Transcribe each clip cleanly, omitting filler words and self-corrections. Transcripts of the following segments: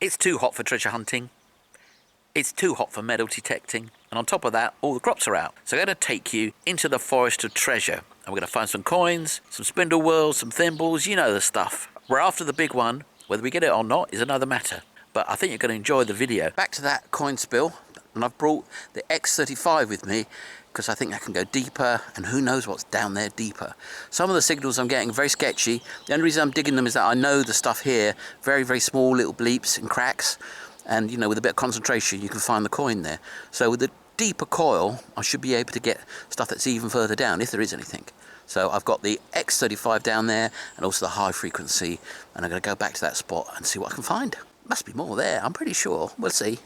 It's too hot for treasure hunting. It's too hot for metal detecting. And on top of that, all the crops are out. So I'm going to take you into the forest of treasure. And we're going to find some coins, some Spindlewhorls, some thimbles, you know the stuff. We're after the big one. Whether we get it or not is another matter. But I think you're going to enjoy the video. Back to that coin spill. And I've brought the X35 with me because I think I can go deeper, and who knows what's down there deeper. Some of the signals I'm getting are very sketchy. The only reason I'm digging them is that I know the stuff here, very, very small little bleeps and cracks, and you know, with a bit of concentration you can find the coin there. So with the deeper coil I should be able to get stuff that's even further down, if there is anything. So I've got the X35 down there and also the high frequency, and I'm going to go back to that spot and see what I can find. Must be more there, I'm pretty sure. We'll see.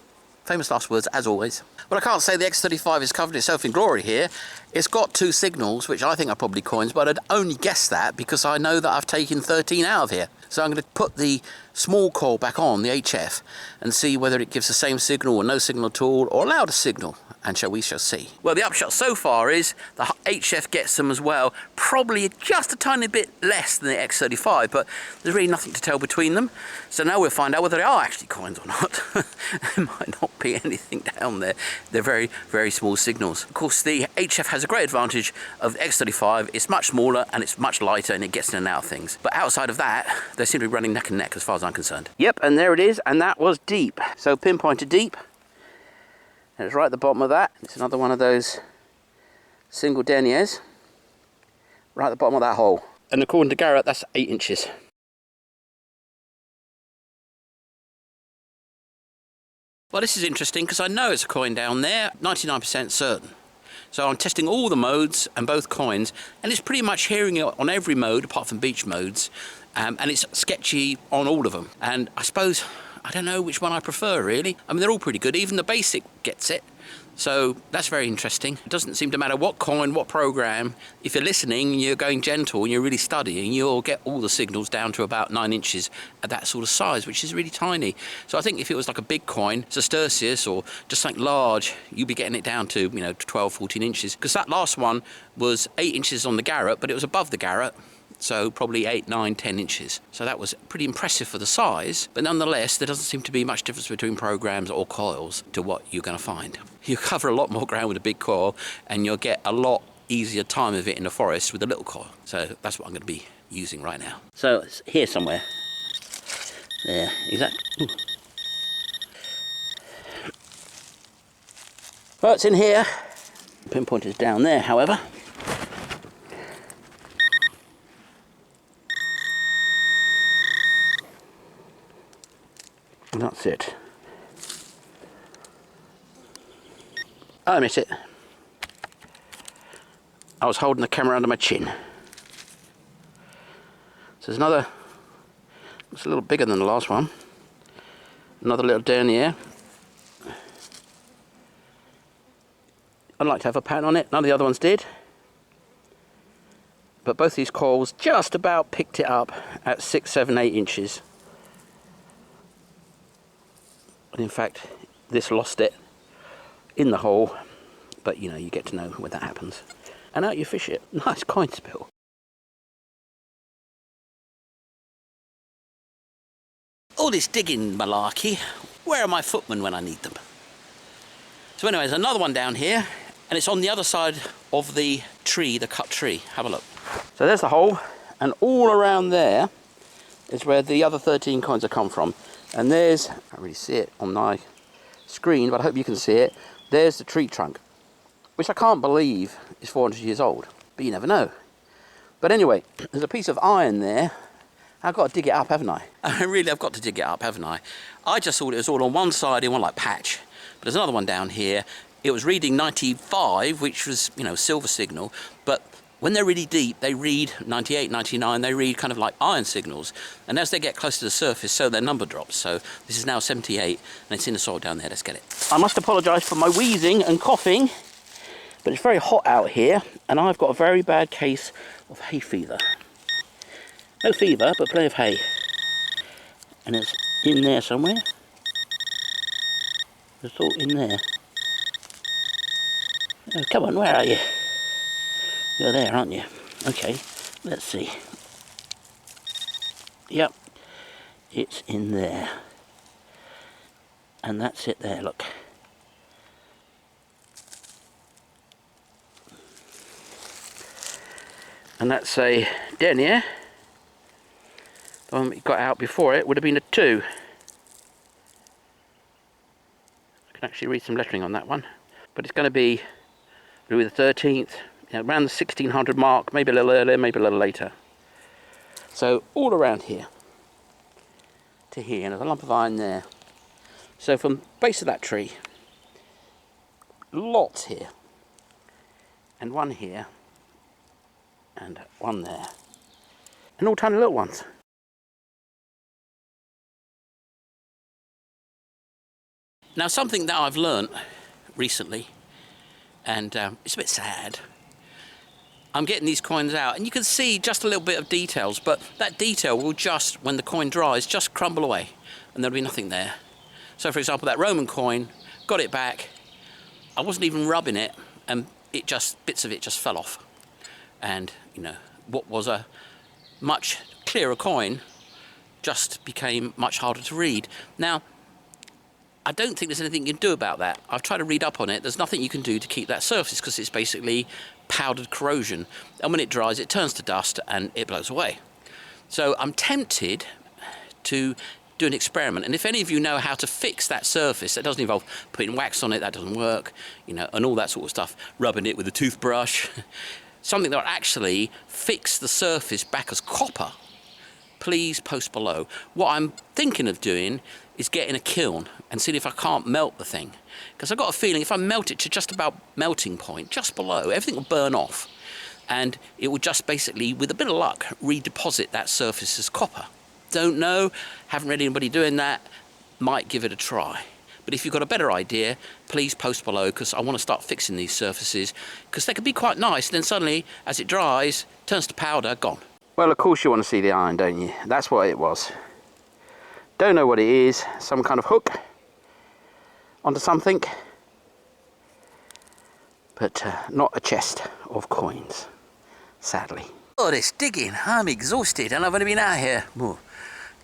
Famous last words, as always. Well, I can't say the X35 has covered itself in glory here. It's got two signals, which I think are probably coins, but I'd only guess that because I know that I've taken 13 out of here. So I'm going to put the small coil back on, the HF, and see whether it gives the same signal or no signal at all, or a louder signal. And we shall see. Well, the upshot so far is the HF gets them as well, probably just a tiny bit less than the X35, but there's really nothing to tell between them. So now we'll find out whether they are actually coins or not. There might not be anything down there. They're very, very small signals. Of course, the HF has a great advantage of the X35. It's much smaller and it's much lighter and it gets in and out of things. But outside of that, they seem to be running neck and neck as far as I'm concerned. Yep, and there it is, and that was deep. So pinpointed deep. And it's right at the bottom of that. It's another one of those single deniers. Right at the bottom of that hole. And according to Garrett, that's 8 inches. Well, this is interesting because I know it's a coin down there, 99% certain. So I'm testing all the modes and both coins, and it's pretty much hearing it on every mode apart from beach modes, and it's sketchy on all of them. And I suppose, I don't know which one I prefer really. I mean, they're all pretty good. Even the basic gets it. So that's very interesting. It doesn't seem to matter what coin, what program. If you're listening, you're going gentle and you're really studying, you'll get all the signals down to about 9 inches at that sort of size, which is really tiny. So I think if it was like a big coin, sestertius, or just something large, you'd be getting it down to, you know, 12, 14 inches. Because that last one was 8 inches on the Garrett, but it was above the Garrett. So probably 8, 9, 10 inches. So that was pretty impressive for the size, but nonetheless, there doesn't seem to be much difference between programs or coils to what you're going to find. You cover a lot more ground with a big coil, and you'll get a lot easier time of it in the forest with a little coil. So that's what I'm going to be using right now. So it's here somewhere. There, exactly. Well, it's in here. Pinpoint is down there, however. And that's it. I admit it. I was holding the camera under my chin. So there's another, it's a little bigger than the last one. Another little denier. I'd like to have a pattern on it, none of the other ones did. But both these coils just about picked it up at 6, 7, 8 inches. And in fact, this lost it in the hole, but you know, you get to know when that happens. And out you fish it. Nice coin spill. All this digging malarkey, where are my footmen when I need them? So anyway, there's another one down here, and it's on the other side of the tree, the cut tree. Have a look. So there's the hole, and all around there is where the other 13 coins have come from. And there's, I can't really see it on my screen, but I hope you can see it. There's the tree trunk, which I can't believe is 400 years old, but you never know. But anyway, there's a piece of iron there. I've got to dig it up, haven't I? I've got to dig it up, haven't I? I just thought it was all on one side in one like patch, but there's another one down here. It was reading 95, which was, you know, silver signal, but when they're really deep, they read 98, 99, they read kind of like iron signals. And as they get close to the surface, so their number drops. So this is now 78, and it's in the soil down there. Let's get it. I must apologise for my wheezing and coughing, but it's very hot out here, and I've got a very bad case of hay fever. No fever, but plenty of hay. And it's in there somewhere. It's all in there. Oh, come on, where are you? You're there, aren't you? Okay, let's see. Yep, it's in there. And that's it there, look. And that's a denier. The one we got out before it would have been a 2. I can actually read some lettering on that one. But it's going to be Louis XIII, around the 1600 mark, maybe a little earlier, maybe a little later. So all around here to here, and there's a lump of iron there. So from base of that tree, lots here, and one here, and one there, and all tiny little ones. Now something that I've learnt recently, and it's a bit sad, I'm getting these coins out and you can see just a little bit of details, but that detail will just, when the coin dries, just crumble away and there'll be nothing there. So for example, that Roman coin, got it back, I wasn't even rubbing it, and it just, bits of it just fell off. And you know, what was a much clearer coin just became much harder to read. Now, I don't think there's anything you can do about that. I've tried to read up on it. There's nothing you can do to keep that surface because it's basically powdered corrosion. And when it dries, it turns to dust and it blows away. So I'm tempted to do an experiment. And if any of you know how to fix that surface, that doesn't involve putting wax on it, that doesn't work, you know, and all that sort of stuff, rubbing it with a toothbrush, something that will actually fix the surface back as copper, please post below. What I'm thinking of doing is getting a kiln and seeing if I can't melt the thing. Because I've got a feeling if I melt it to just about melting point, just below, everything will burn off. And it will just basically, with a bit of luck, redeposit that surface as copper. Don't know, haven't read anybody doing that, might give it a try. But if you've got a better idea, please post below, because I want to start fixing these surfaces, because they can be quite nice, and then suddenly, as it dries, turns to powder, gone. Well, of course you want to see the iron, don't you? That's what it was. Don't know what it is, some kind of hook onto something, but not a chest of coins, sadly. Oh, this digging, I'm exhausted, and I've only been out here a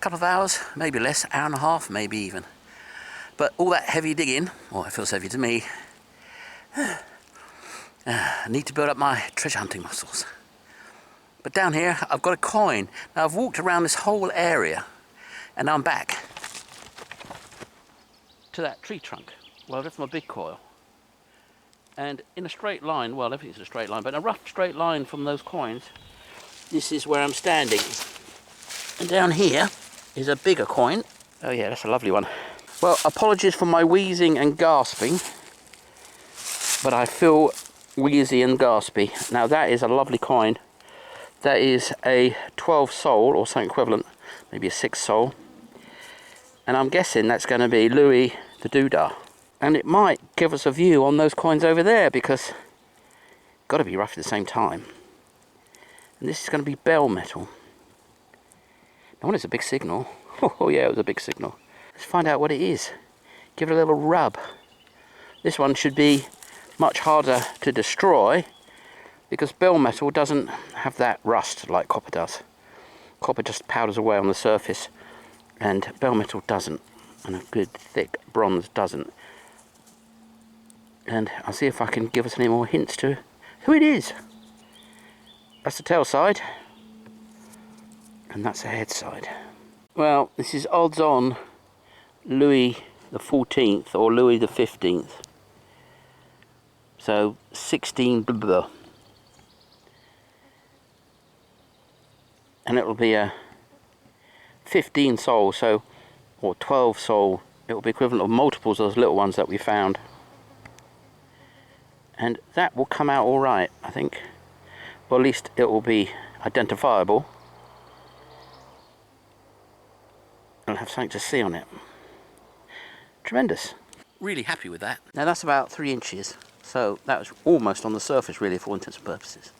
couple of hours, maybe less, hour and a half, maybe even. But all that heavy digging, well, it feels heavy to me, I need to build up my treasure hunting muscles. But down here, I've got a coin. Now, I've walked around this whole area, and now I'm back to that tree trunk. Well, that's my big coil. And in a straight line, well, if it's a straight line, but a rough straight line from those coins, this is where I'm standing. And down here is a bigger coin. Oh yeah, that's a lovely one. Well, apologies for my wheezing and gasping, but I feel wheezy and gaspy. Now that is a lovely coin. That is a 12 sol or something equivalent, maybe a 6 sol. And I'm guessing that's going to be Louis the Doodah. And it might give us a view on those coins over there, because it's got to be roughly the same time. And this is going to be bell metal. That one is a big signal. Oh yeah, it was a big signal. Let's find out what it is. Give it a little rub. This one should be much harder to destroy, because bell metal doesn't have that rust like copper does. Copper just powders away on the surface, and bell metal doesn't, and a good thick bronze doesn't. And I'll see if I can give us any more hints to who it is. That's the tail side, and that's the head side. Well, this is odds on Louis the 14th or Louis the 15th. So 16 blah, blah. And it'll be a 15 sol, so, or 12 sol. It will be equivalent of multiples of those little ones that we found. And that will come out all right, I think. Or at least it will be identifiable. I'll have something to see on it. Tremendous. Really happy with that. Now that's about 3 inches. So that was almost on the surface, really, for all intents and purposes.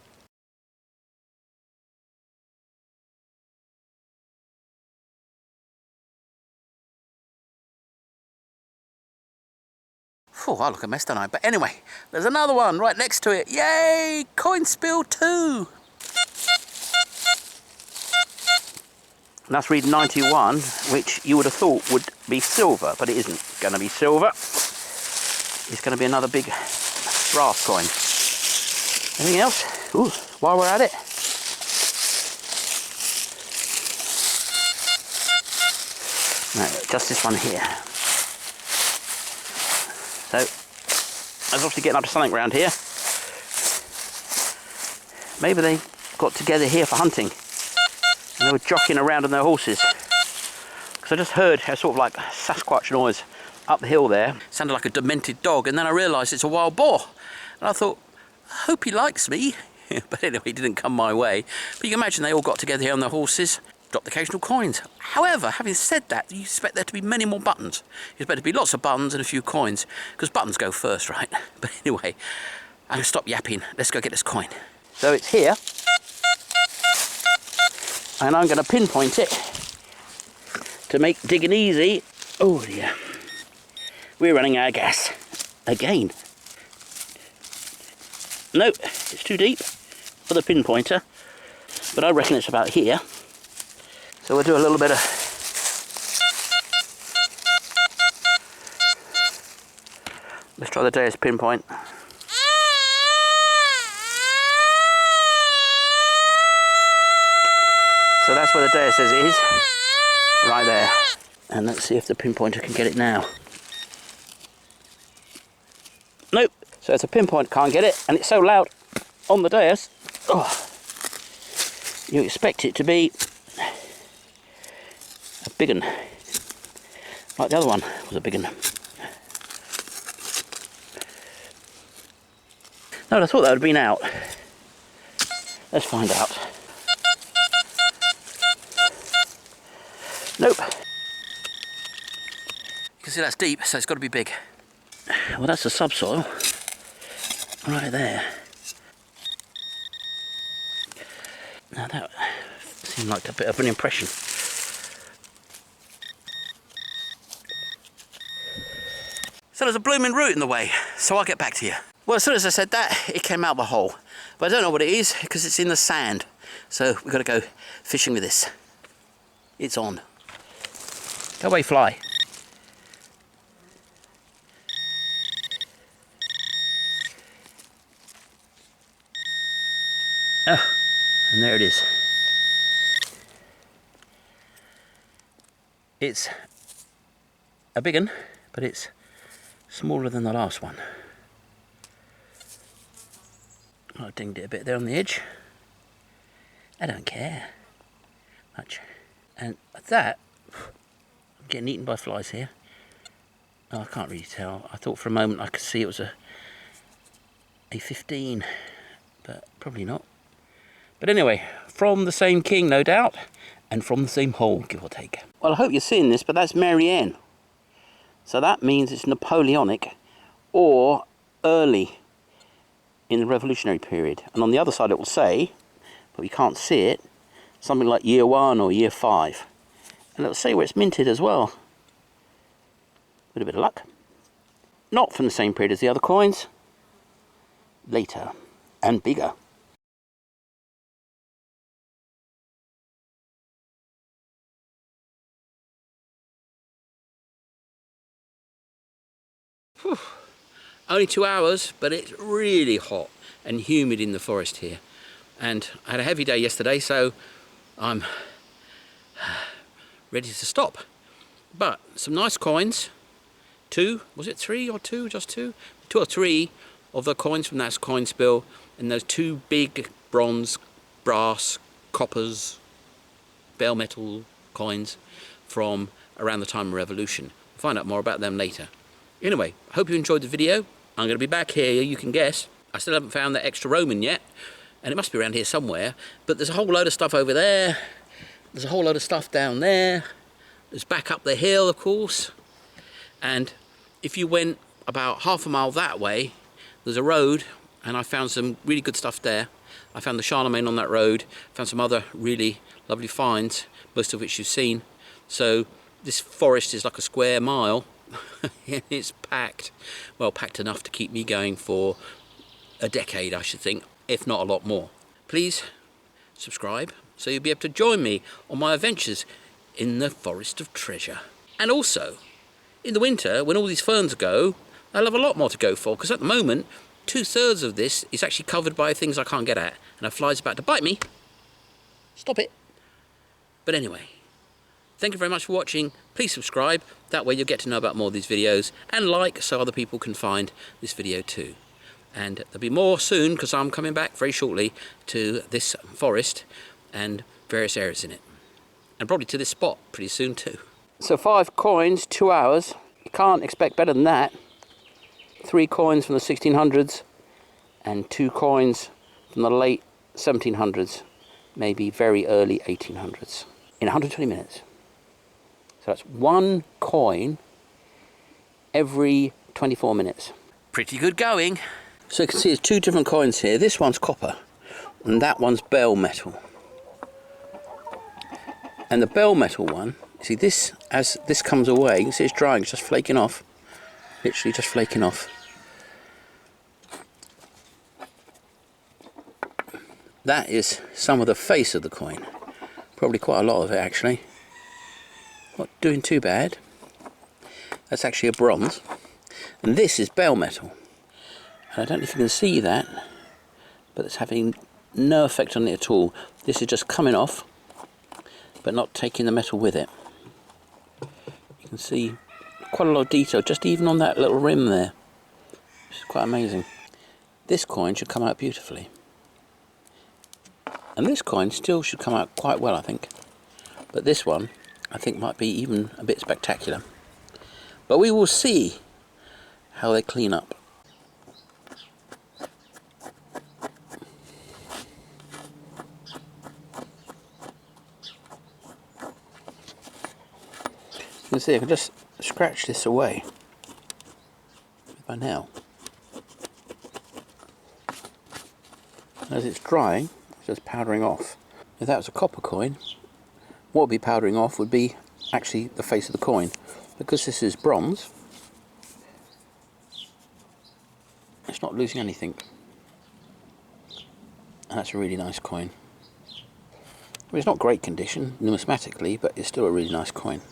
Oh, I look a mess, don't I? But anyway, there's another one right next to it. Yay! Coin spill 2! And that's reading 91, which you would have thought would be silver, but it isn't going to be silver. It's going to be another big brass coin. Anything else? Ooh, while we're at it. No, just this one here. So, I was obviously getting up to something around here. Maybe they got together here for hunting. And they were jockeying around on their horses. Because I just heard a sort of like Sasquatch noise up the hill there. Sounded like a demented dog, and then I realised it's a wild boar. And I thought, I hope he likes me. But anyway, he didn't come my way. But you can imagine they all got together here on their horses, dropped occasional coins. However, having said that, you expect there to be many more buttons. You expect there to be lots of buttons and a few coins, because buttons go first, right? But anyway, I'm going to stop yapping. Let's go get this coin. So it's here, and I'm going to pinpoint it to make digging easy. Oh dear, we're running out of gas again. Nope, it's too deep for the pinpointer, but I reckon it's about here. So we'll do a little bit of let's try the Deus pinpoint. So that's where the Deus says it is, right there. And let's see if the pinpointer can get it now. Nope. So it's a pinpoint, can't get it, and it's so loud on the Deus. Oh, you expect it to be a big one, like the other one was a big one. No, I thought that would have been out. Let's find out. Nope. You can see that's deep, so it's got to be big. Well, that's the subsoil. Right there. Now that seemed like a bit of an impression. So there's a blooming root in the way, so I'll get back to you. Well, as soon as I said that, it came out the hole. But I don't know what it is, because it's in the sand. So we've got to go fishing with this. It's on. Go away, fly. Oh, and there it is. It's a big one, but it's smaller than the last one. I dinged it a bit there on the edge. I don't care much. And that, I'm getting eaten by flies here. Oh, I can't really tell. I thought for a moment I could see it was a 15, but probably not. But anyway, from the same king, no doubt, and from the same hole, give or take. Well, I hope you're seeing this, but that's Marianne. So that means it's Napoleonic or early in the Revolutionary period. And on the other side it will say, but we can't see it, something like year 1 or year 5. And it'll say where it's minted as well. With a bit of luck. Not from the same period as the other coins. Later and bigger. Whew. Only 2 hours, but it's really hot and humid in the forest here. And I had a heavy day yesterday, so I'm ready to stop. But some nice coins. 2, was it 3 or 2? Just 2? 2 or 3 of the coins from that coin spill, and those 2 big bronze, brass, coppers, bell metal coins from around the time of Revolution. We'll find out more about them later. Anyway, I hope you enjoyed the video. I'm going to be back here, you can guess. I still haven't found that extra Roman yet, and it must be around here somewhere. But there's a whole load of stuff over there. There's a whole load of stuff down there. There's back up the hill, of course. And if you went about half a mile that way, there's a road, and I found some really good stuff there. I found the Charlemagne on that road, found some other really lovely finds, most of which you've seen. So this forest is like a square mile. It's packed, well, packed enough to keep me going for a decade, I should think, if not a lot more. Please subscribe, so you'll be able to join me on my adventures in the Forest of Treasure. And also, in the winter, when all these ferns go, I'll have a lot more to go for, because at the moment, 2/3 of this is actually covered by things I can't get at, and a fly's about to bite me. Stop it. But anyway, thank you very much for watching. Please subscribe, that way you'll get to know about more of these videos, and like so other people can find this video too. And there'll be more soon, because I'm coming back very shortly to this forest and various areas in it. And probably to this spot pretty soon too. So 5 coins, 2 hours. You can't expect better than that. 3 coins from the 1600s and 2 coins from the late 1700s, maybe very early 1800s, in 120 minutes. So that's 1 coin every 24 minutes. Pretty good going. So you can see there's 2 different coins here. This one's copper and that one's bell metal. And the bell metal one, see this, as this comes away, you can see it's drying, it's just flaking off. Literally just flaking off. That is some of the face of the coin. Probably quite a lot of it actually. Not doing too bad. That's actually a bronze. And this is bell metal. And I don't know if you can see that, but it's having no effect on it at all. This is just coming off, but not taking the metal with it. You can see quite a lot of detail, just even on that little rim there, which is quite amazing. This coin should come out beautifully. And this coin still should come out quite well, I think. But this one, I think, might be even a bit spectacular. But we will see how they clean up. You can see I can just scratch this away with my nail. As it's drying, it's just powdering off. If that was a copper coin, what would be powdering off would be actually the face of the coin. Because this is bronze, it's not losing anything. And that's a really nice coin. Well, it's not great condition numismatically, but it's still a really nice coin.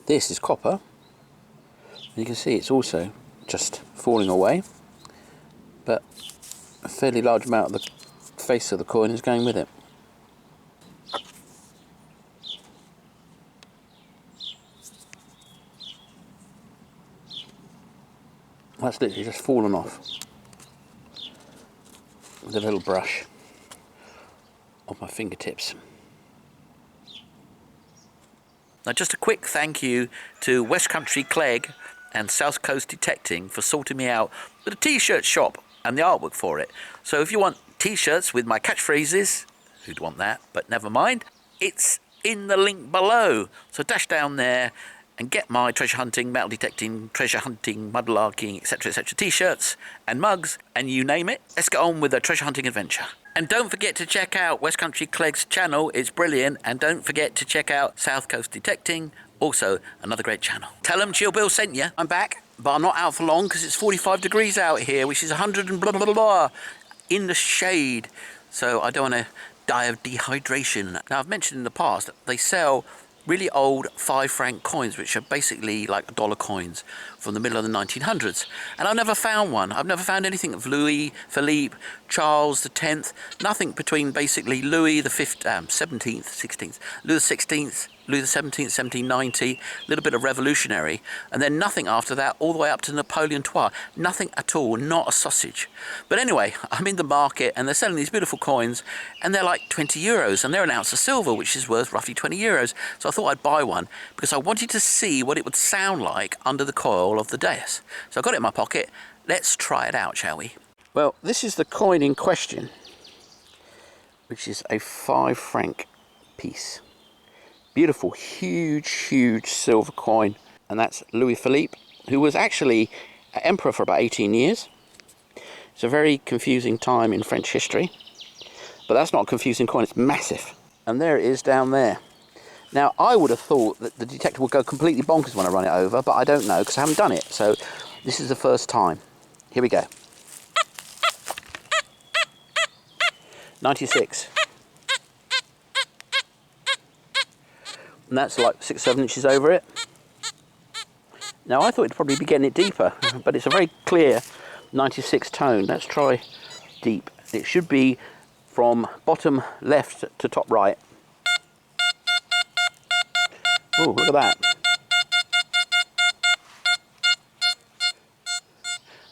This is copper. You can see it's also just falling away, but a fairly large amount of the face of the coin is going with it. That's literally just fallen off with a little brush of my fingertips. Now just a quick thank you to West Country Clegg and South Coast Detecting for sorting me out with a t-shirt shop and the artwork for it. So if you want t-shirts with my catchphrases, who'd want that, but never mind, it's in the link below. So dash down there and get my treasure hunting, metal detecting, treasure hunting, mudlarking, etc. t-shirts and mugs, and you name it. Let's get on with a treasure hunting adventure. And don't forget to check out West Country Clegg's channel, it's brilliant. And don't forget to check out South Coast Detecting, also another great channel. Tell them Chill Bill sent you. I'm back, but I'm not out for long because it's 45 degrees out here, which is 100 and blah blah blah blah in the shade. So I don't want to die of dehydration. Now I've mentioned in the past that they sell really old 5 franc coins, which are basically like $1 coins from the middle of the 1900s. And I've never found one. I've never found anything of Louis, Philippe, Charles X, nothing between basically Louis the 17th, 16th, Louis XVI, Louis XVII, 1790, a little bit of revolutionary, and then nothing after that, all the way up to Napoleon III. Nothing at all, not a sausage. But anyway, I'm in the market and they're selling these beautiful coins, and they're like 20 euros, and they're an ounce of silver, which is worth roughly 20 euros. So I thought I'd buy one because I wanted to see what it would sound like under the coil of the dais. So I got it in my pocket. Let's try it out, shall we? Well, this is the coin in question, which is a 5 franc piece. Beautiful, huge silver coin, and that's Louis Philippe, who was actually emperor for about 18 years. It's a very confusing time in French history, but that's not a confusing coin, it's massive. And there it is down there. Now, I would have thought that the detector would go completely bonkers when I run it over, but I don't know because I haven't done it, so this is the first time. Here we go. 96. And that's like 6 or 7 inches over it. Now I thought it'd probably be getting it deeper, but it's a very clear 96 tone. Let's try deep. It should be from bottom left to top right. Oh, look at that.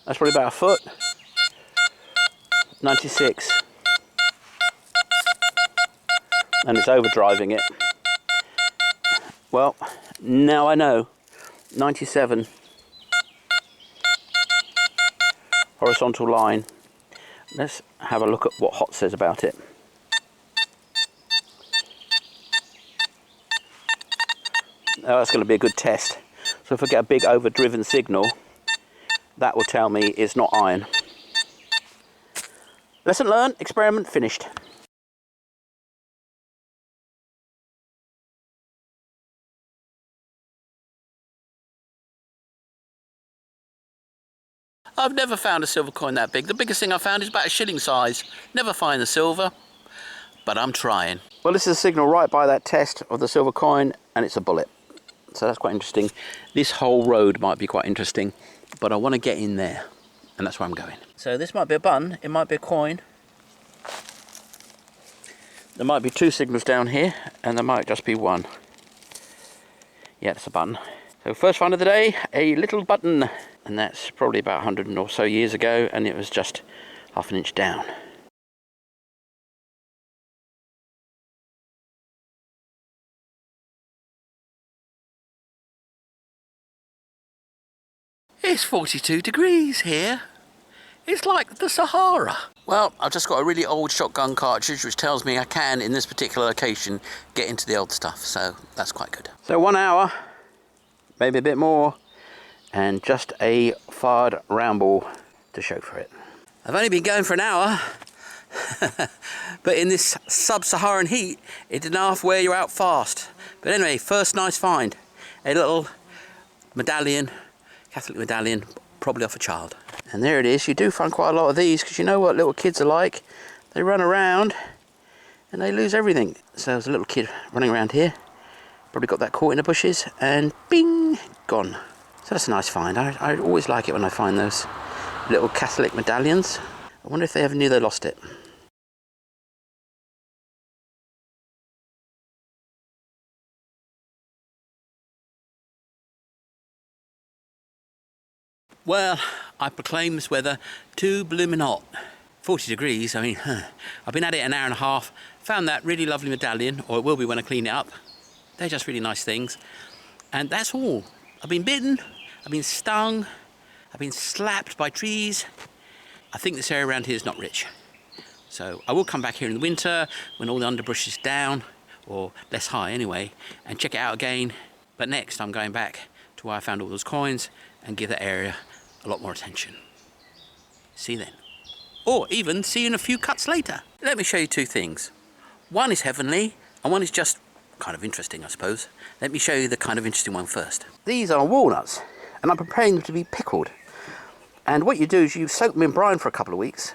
That's probably about a foot. 96. And it's overdriving it. Well, now I know. 97. Horizontal line. Let's have a look at what HOT says about it. Oh, that's going to be a good test. So if I get a big overdriven signal, that will tell me it's not iron. Lesson learned, experiment finished. I've never found a silver coin that big. The biggest thing I found is about a shilling size. Never find the silver, but I'm trying. Well, this is a signal right by that test of the silver coin, and it's a bullet. So that's quite interesting. This whole road might be quite interesting, but I want to get in there, and that's where I'm going. So this might be a button, it might be a coin. There might be 2 signals down here, and there might just be 1. Yeah, it's a button. So first find of the day, a little button. And that's probably about 100 or so years ago, and it was just half an inch down. It's 42 degrees here. It's like the Sahara. Well, I've just got a really old shotgun cartridge which tells me I can, in this particular location, get into the old stuff, so that's quite good. So 1 hour, maybe a bit more, and just a FARD round ball to show for it. I've only been going for an hour, but in this sub-Saharan heat, it didn't half wear you out fast. But anyway, first nice find, a little medallion, Catholic medallion, probably off a child. And there it is. You do find quite a lot of these, because you know what little kids are like. They run around and they lose everything. So there's a little kid running around here, probably got that caught in the bushes, and bing, gone. So that's a nice find. I always like it when I find those little Catholic medallions. I wonder if they ever knew they lost it. Well, I proclaim this weather too blooming hot. 40 degrees, I mean, I've been at it an hour and a half, found that really lovely medallion, or it will be when I clean it up. They're just really nice things. And that's all. I've been bitten, I've been stung, I've been slapped by trees. I think this area around here is not rich. So I will come back here in the winter when all the underbrush is down, or less high anyway, and check it out again. But next I'm going back to where I found all those coins and give that area a lot more attention. See you then. Or even see you in a few cuts later. Let me show you 2 things. One is heavenly, and one is just kind of interesting, I suppose. Let me show you the kind of interesting one first. These are walnuts, and I'm preparing them to be pickled. And what you do is you soak them in brine for a couple of weeks,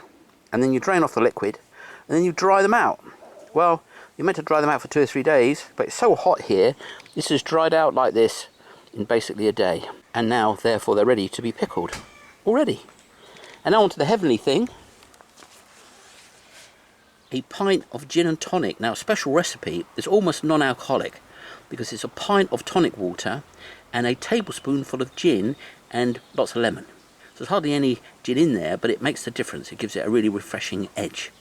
and then you drain off the liquid, and then you dry them out. Well, you're meant to dry them out for 2 or 3 days, but it's so hot here, this is dried out like this in basically a day. And now, therefore, they're ready to be pickled already. And now on to the heavenly thing. A pint of gin and tonic. Now, a special recipe is almost non-alcoholic because it's a pint of tonic water and a tablespoonful of gin and lots of lemon. So there's hardly any gin in there, but it makes the difference. It gives it a really refreshing edge.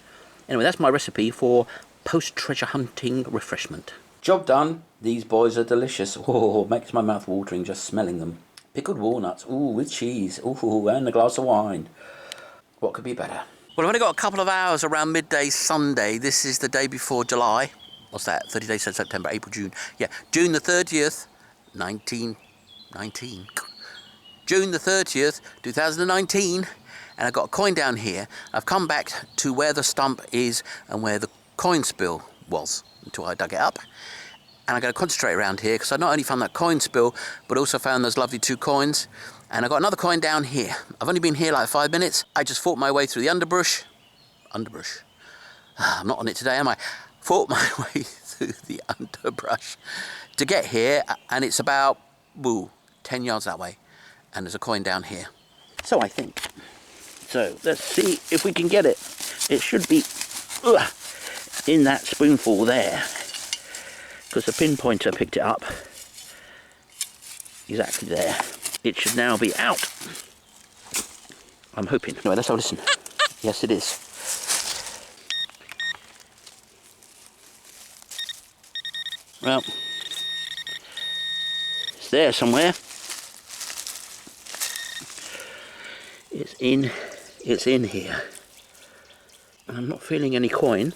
Anyway, that's my recipe for post-treasure hunting refreshment. Job done. These boys are delicious. Oh, makes my mouth watering just smelling them. Pickled walnuts, ooh, with cheese, ooh, and a glass of wine. What could be better? Well, I've only got a couple of hours around midday Sunday. This is the day before July. What's that? 30 days, September, April, June. Yeah, June the 30th, 1919. June the 30th, 2019. And I've got a coin down here. I've come back to where the stump is and where the coin spill was until I dug it up. And I'm going to concentrate around here because I not only found that coin spill, but also found those lovely 2 coins. And I got another coin down here. I've only been here like 5 minutes. I just fought my way through the underbrush. I'm not on it today, am I? Fought my way through the underbrush to get here, and it's about 10 yards that way, and there's a coin down here. So I think. So let's see if we can get it. It should be in that spoonful there, because the pinpointer picked it up exactly there. It should now be out. I'm hoping. Anyway, let's have a listen. Yes, it is. Well, it's there somewhere. It's in here. And I'm not feeling any coin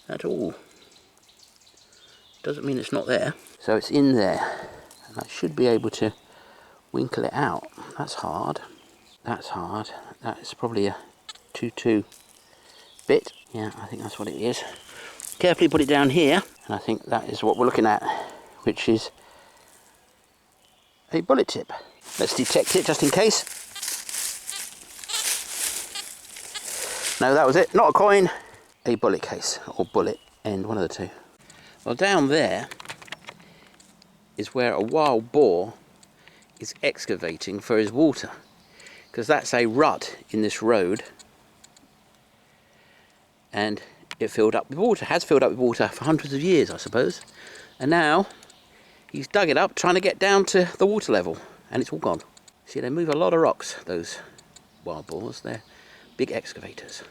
at all. Doesn't mean it's not there. So it's in there. And I should be able to winkle it out. That's hard. That's hard. That is probably a 2-2 bit. Yeah, I think that's what it is. Carefully put it down here, and I think that is what we're looking at, which is a bullet tip. Let's detect it just in case. No, that was it. Not a coin. A bullet case, or bullet end, one of the two. Well, down there is where a wild boar is excavating for his water, because that's a rut in this road, and it filled up with water, has filled up with water for hundreds of years, I suppose, and now he's dug it up trying to get down to the water level, and it's all gone. See, they move a lot of rocks, those wild boars. They're big excavators.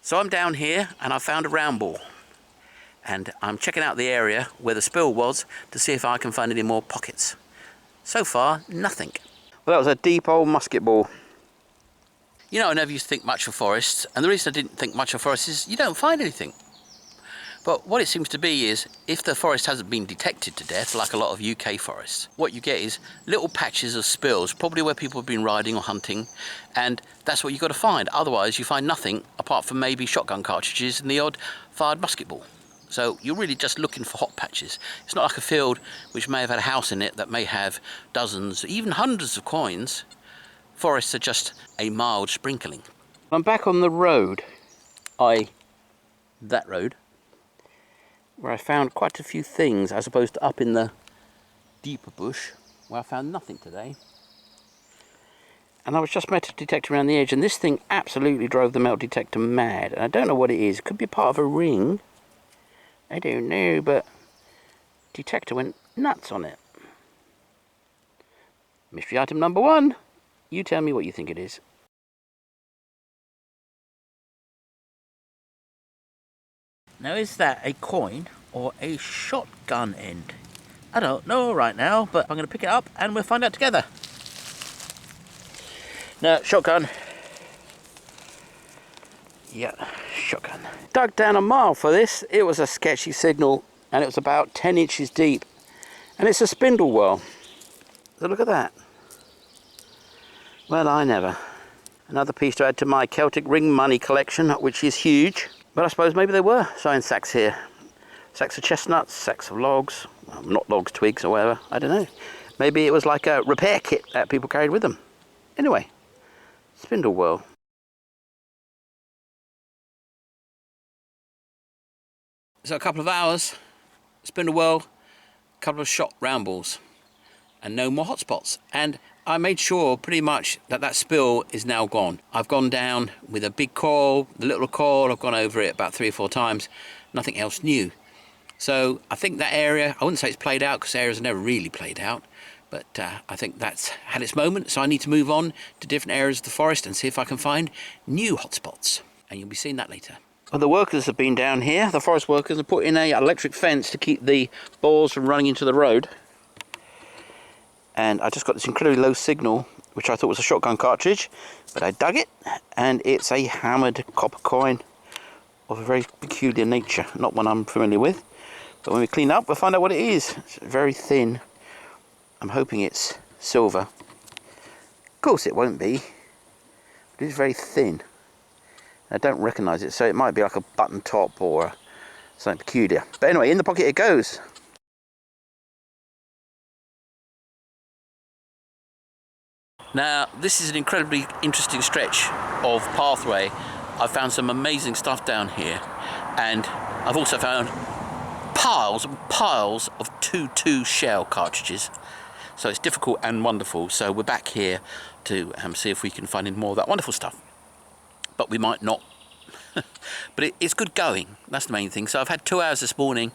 So I'm down here and I found a round ball, and I'm checking out the area where the spill was to see if I can find any more pockets. So far, nothing. Well, that was a deep old musket ball. You know, I never used to think much of forests, and the reason I didn't think much of forests is you don't find anything. But what it seems to be is, if the forest hasn't been detected to death, like a lot of UK forests, what you get is little patches of spills, probably where people have been riding or hunting, and that's what you've got to find. Otherwise, you find nothing apart from maybe shotgun cartridges and the odd fired musket ball. So you're really just looking for hot patches. It's not like a field which may have had a house in it that may have dozens, even hundreds of coins. Forests are just a mild sprinkling. I'm back on the road, that road, where I found quite a few things, as opposed to up in the deeper bush, where I found nothing today. And I was just metal detector around the edge, and this thing absolutely drove the metal detector mad. And I don't know what it is. It could be part of a ring. I don't know, but detector went nuts on it. Mystery item number 1. You tell me what you think it is. Now, is that a coin or a shotgun end? I don't know right now, but I'm going to pick it up and we'll find out together. No, shotgun. Yeah, shotgun. Dug down a mile for this. It was a sketchy signal, and it was about 10 inches deep. And it's a Spindlewhorl. So look at that. Well, I never. Another piece to add to my Celtic ring money collection, which is huge. But I suppose maybe there were sewing sacks here. Sacks of chestnuts, sacks of logs, well, not logs, twigs or whatever, I don't know. Maybe it was like a repair kit that people carried with them. Anyway, Spindlewhorl. So a couple of hours, Spindlewhorl, a couple of shot round balls, and no more hotspots. And I made sure pretty much that spill is now gone. I've gone down with a big coil, the little coil, I've gone over it about 3 or 4 times, nothing else new. So I think that area, I wouldn't say it's played out because areas are never really played out, but I think that's had its moment. So I need to move on to different areas of the forest and see if I can find new hotspots. And you'll be seeing that later. Well, the workers have been down here, the forest workers have put in an electric fence to keep the boars from running into the road. And I just got this incredibly low signal, which I thought was a shotgun cartridge, but I dug it, and it's a hammered copper coin of a very peculiar nature, not one I'm familiar with. But when we clean up, we'll find out what it is. It's very thin. I'm hoping it's silver. Of course it won't be, but it's very thin. I don't recognise it, so it might be like a button top or something peculiar. But anyway, in the pocket it goes. Now, this is an incredibly interesting stretch of pathway I've found some amazing stuff down here, and I've also found piles and piles of 2-2 shell cartridges. So it's difficult and wonderful. So we're back here to see if we can find any more of that wonderful stuff. But we might not. But it's good going. That's the main thing. So I've had 2 hours this morning,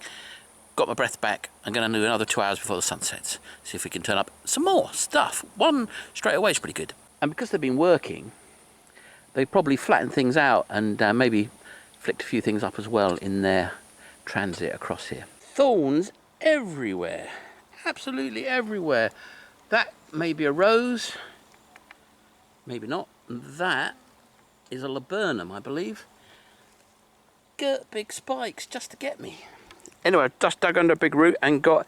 got my breath back. I'm going to do another 2 hours before the sun sets. See if we can turn up some more stuff. One straight away is pretty good. And because they've been working, they probably flattened things out and maybe flicked a few things up as well in their transit across here. Thorns everywhere. Absolutely everywhere. That may be a rose. Maybe not. That is a laburnum, I believe. Girt big spikes just to get me. Anyway, I just dug under a big root and got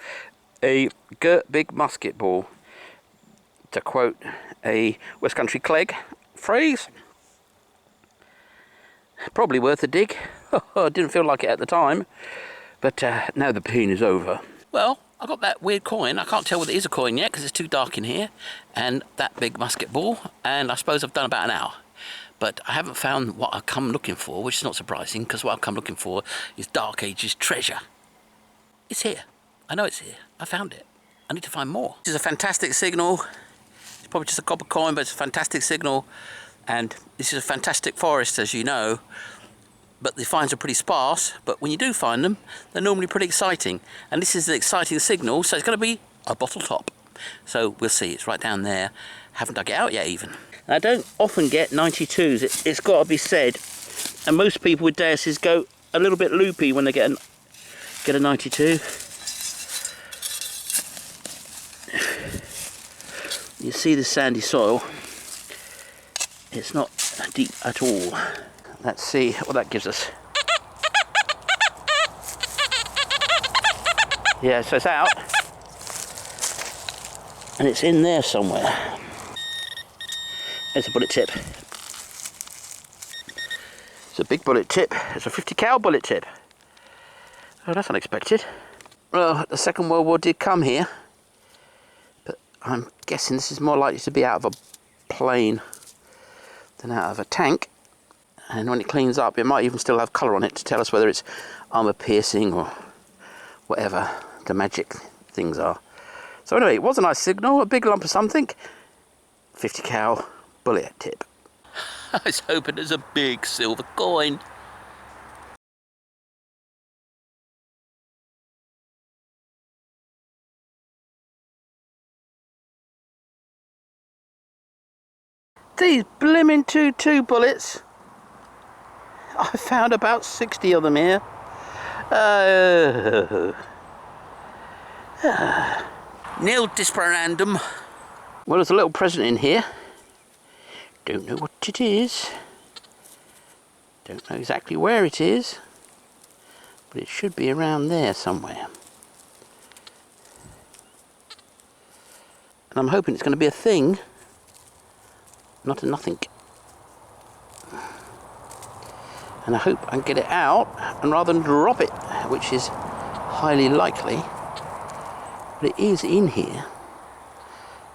a girt big musket ball, to quote a West Country Clegg phrase. Probably worth a dig. I didn't feel like it at the time, but now the pain is over. Well, I got that weird coin. I can't tell whether it is a coin yet because it's too dark in here, and that big musket ball, and I suppose I've done about an hour. But I haven't found what I've come looking for, which is not surprising, because what I've come looking for is Dark Ages treasure. It's here. I know it's here. I found it. I need to find more. This is a fantastic signal. It's probably just a copper coin, but it's a fantastic signal. And this is a fantastic forest, as you know. But the finds are pretty sparse. But when you do find them, they're normally pretty exciting. And this is an exciting signal, so it's going to be a bottle top. So we'll see. It's right down there. Haven't dug it out yet, even. I don't often get 92s, it's got to be said, and most people with Deuces go a little bit loopy when they get a 92. You see the sandy soil, it's not deep at all. Let's see what that gives us. Yeah, so it's out, and it's in there somewhere. There's a bullet tip. It's a big bullet tip. It's a 50 cal bullet tip. Oh, that's unexpected. Well, the Second World War did come here, but I'm guessing this is more likely to be out of a plane than out of a tank. And when it cleans up, it might even still have colour on it to tell us whether it's armour piercing or whatever the magic things are. So anyway, it was a nice signal, a big lump of something. 50 cal bullet tip. I was hoping there's a big silver coin. These blimmin' 2-2 bullets. I found about 60 of them here. Nil disparandum. Well, there's a little present in here. Don't know what it is. Don't know exactly where it is. But it should be around there somewhere. And I'm hoping it's going to be a thing, not a nothing. And I hope I can get it out and rather than drop it, which is highly likely. But it is in here.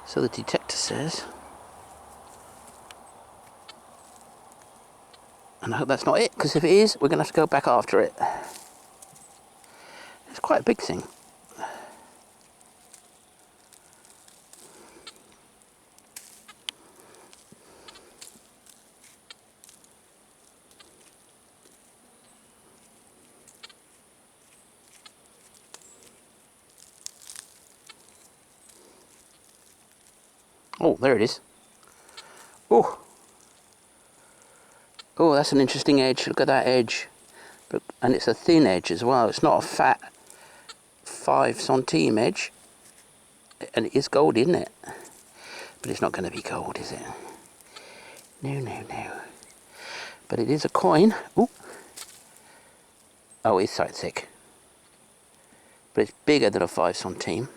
So the detector says. And I hope that's not it, because if it is, we're going to have to go back after it. It's quite a big thing. Oh, there it is. Oh. Oh, that's an interesting edge. Look at that edge. And it's a thin edge as well. It's not a fat 5 centime edge. And it is gold, isn't it? But it's not going to be gold, is it? No, no, no. But it is a coin. Ooh. Oh, it's so thick. But it's bigger than a 5 centime.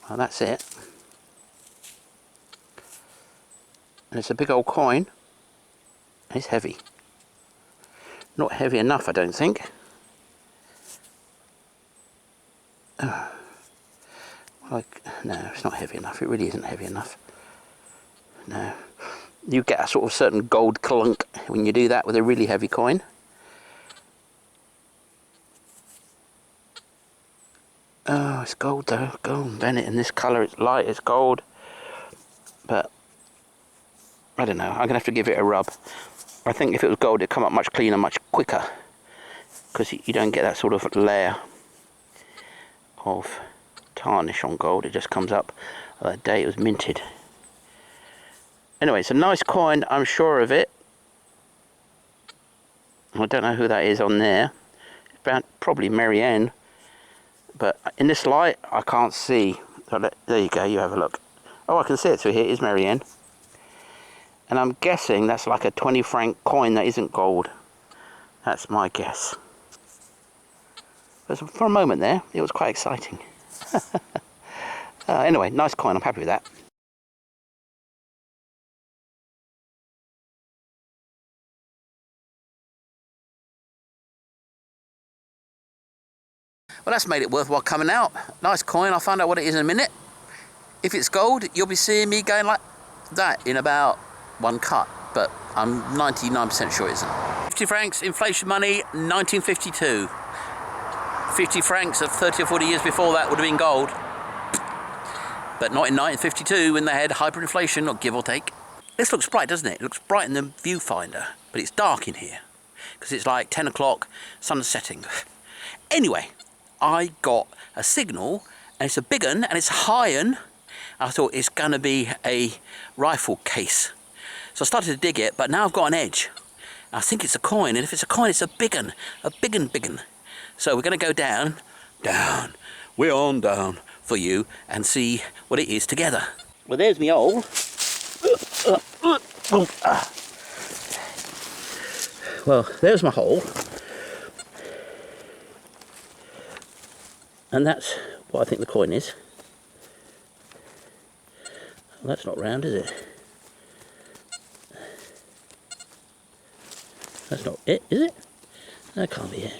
Well, that's it. And it's a big old coin. And it's heavy. Not heavy enough, I don't think. Oh. Well, no, it's not heavy enough. It really isn't heavy enough. No. You get a sort of certain gold clunk when you do that with a really heavy coin. Oh, it's gold though. Gold, Bennett, in this colour, it's light, it's gold. But I don't know, I'm going to have to give it a rub. I think if it was gold, it'd come up much cleaner, much quicker. Because you don't get that sort of layer of tarnish on gold. It just comes up the day it was minted. Anyway, it's a nice coin, I'm sure of it. I don't know who that is on there. It's probably Marianne. But in this light, I can't see. So there you go, you have a look. Oh, I can see it through here. It is Marianne. And I'm guessing that's like a 20 franc coin that isn't gold. That's my guess. But for a moment there, it was quite exciting. Anyway, nice coin. I'm happy with that. Well, that's made it worthwhile coming out. Nice coin. I'll find out what it is in a minute. If it's gold, you'll be seeing me going like that in about one cut. But I'm 99% sure it isn't. 50 francs, inflation money, 1952. 50 francs of 30 or 40 years before that would have been gold. But not in 1952 when they had hyperinflation, or give or take. This looks bright, doesn't it? It looks bright in the viewfinder. But it's dark in here. Because it's like 10 o'clock, sun's setting. Anyway. I got a signal, and it's a big one, and it's a high one. I thought it's going to be a rifle case. So I started to dig it, but now I've got an edge. I think it's a coin, and if it's a coin, it's a big one. A big one. So we're going to go down, we're on down for you, and see what it is together. Well, there's me hole. Well, there's my hole. And that's what I think the coin is. Well, that's not round, is it? That's not it, is it? That can't be it.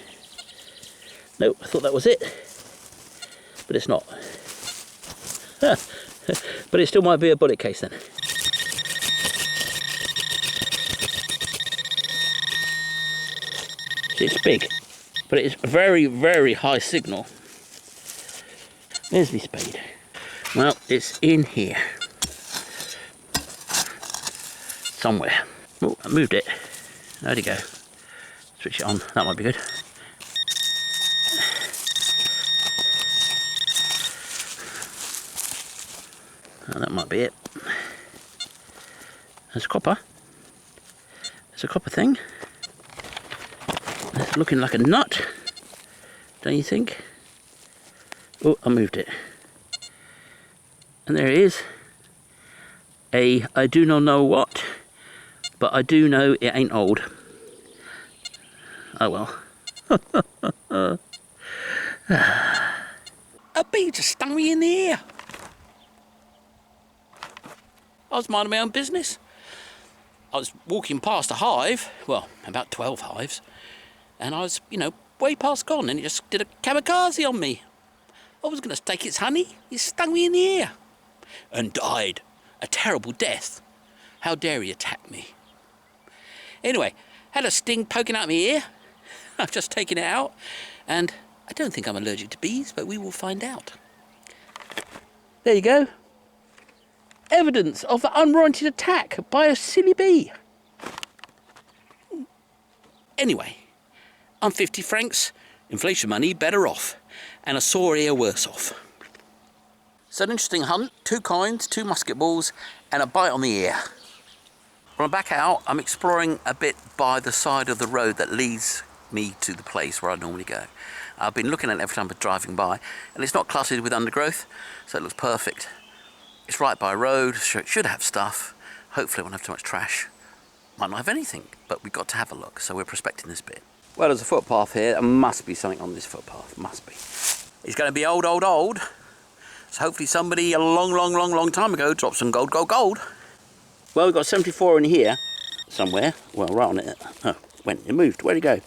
No, I thought that was it. But it's not. But it still might be a bullet case then. It's big. But it's a very, very high signal. There's my spade. Well, it's in here. Somewhere. Oh, I moved it. There you go. Switch it on. That might be good. Oh, that might be it. There's copper. There's a copper thing. It's looking like a nut. Don't you think? Oh, I moved it. And there it is. I do not know what, but I do know it ain't old. Oh well. A bee just stung me in the ear. I was minding my own business. I was walking past a hive, well, about 12 hives, and I was, way past gone, and it just did a kamikaze on me. I was going to take its honey. It stung me in the ear. And died. A terrible death. How dare he attack me? Anyway, had a sting poking out my ear. I've just taken it out. And I don't think I'm allergic to bees, but we will find out. There you go. Evidence of the unwarranted attack by a silly bee. Anyway, I'm 50 francs. Inflation money, better off. And a sore ear worse off. It's an interesting hunt. 2 coins, 2 musket balls, and a bite on the ear. When I'm back out, I'm exploring a bit by the side of the road that leads me to the place where I normally go. I've been looking at it every time I'm driving by, and it's not cluttered with undergrowth, so it looks perfect. It's right by a road, so it should have stuff. Hopefully it won't have too much trash. Might not have anything, but we've got to have a look, so we're prospecting this bit. Well, there's a footpath here. There must be something on this footpath. Must be. It's going to be old. So hopefully somebody a long time ago dropped some gold. Well, we've got 74 in here somewhere. Well, right on it. Oh, it moved. Where'd it go?